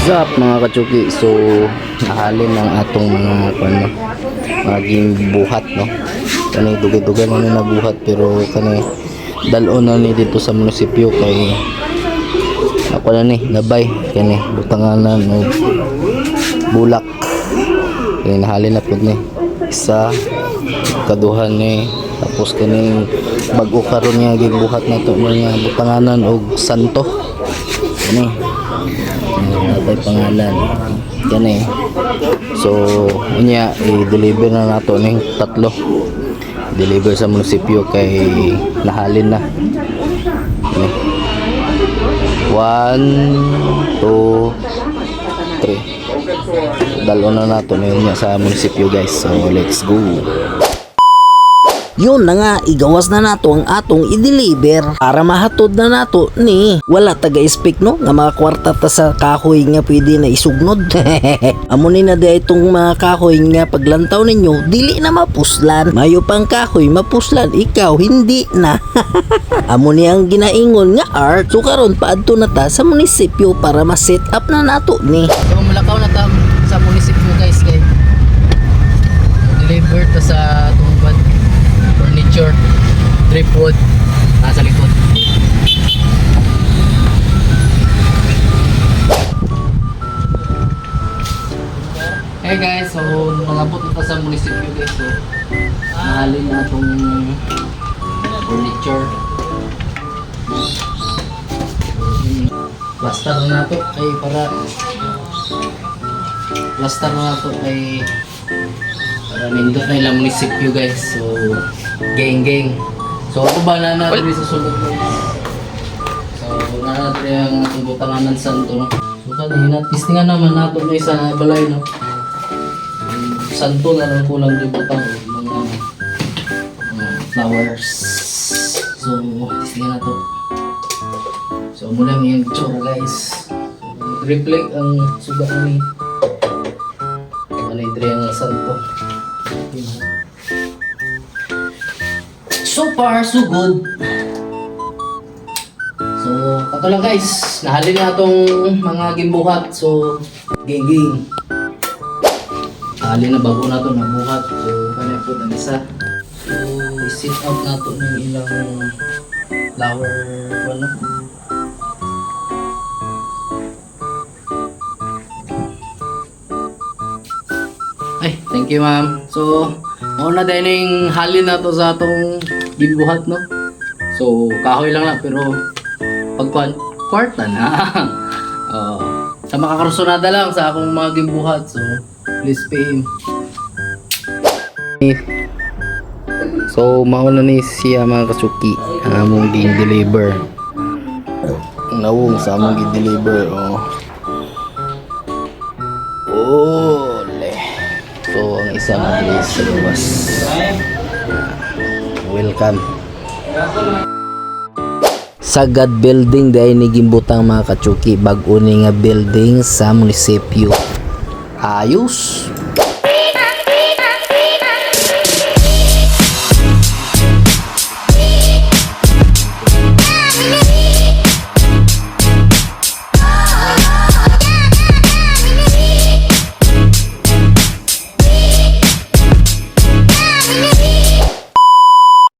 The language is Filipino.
What's up mga kachuki? So nahalin ng atong mga maging buhat, no? Kani dugay-dugay na nabuhat, pero kani dalon na ni dito sa munisipyo kay ako na ni nabay kani butanganan o bulak. Kani nahalin na pud ni isa kaduhan ni, tapos kani bag-o karon nga gibuhat na to mga butanganan og santo. Kani natay pangalan yan eh. So unya i-deliver na nato ning tatlo, deliver sa munisipyo kay nahalin na. 1, 2, 3 dalo na nato niya sa munisipyo guys. So let's go. Yun na nga, igawas na nato ang atong i-deliver para mahatod na nato ni wala taga-speak, no, nga mga kwarta ta sa kahoy nga pwede na isugnod. Amo ni na di itong mga kahoy nga paglantaw ninyo dili na mapuslan, mayo pang kahoy mapuslan, ikaw hindi na. Amo ni ang ginaingon nga art. So karon paadto na ta sa munisipyo para ma-set up na nato ni. So malakaw na ta sa munisipyo guys kay deliver ta sa tungkod furniture, tripod nasa likod. Hey guys, so nangabot na sa munisipyo guys. So nahalin na itong furniture. Plaster na ito ay para nindot na ilang munisipyo guys. So geng. So ako ba na natin sa sulod guys. So na natin ang atong butanganan santo, no. So kanina testingan naman nato na sa balay, no. Santo na lang kulang din butang mga flowers. So testingan nato. So muna yung tsura guys. So, reflect ang sugat ni manidre ang santo. So far, so good. So, kato lang guys. Nahalin na itong mga gimbuhat. So, geng. Nahalin na bago na ito nabuhat. So, kanya po ang isa. So, i-set out na ito ng ilang flower. Ano? Ay, thank you ma'am. So, una din yung halin na to sa atong gimbuhat, no? So, kahoy lang pero pagkuhan, kwarta na. Sa makakarusonada lang sa akong mga gimbuhat. So, please pay him. So, mauna ni siya mga kasuki. Among gi-deliver. Ang nawong sa among gi-deliver. So, ang isa na place sa labas. Welcome. Sagad building dahil ni gimbutang mga kachuki, bag-o ni nga building sa munisipyo. Ayos.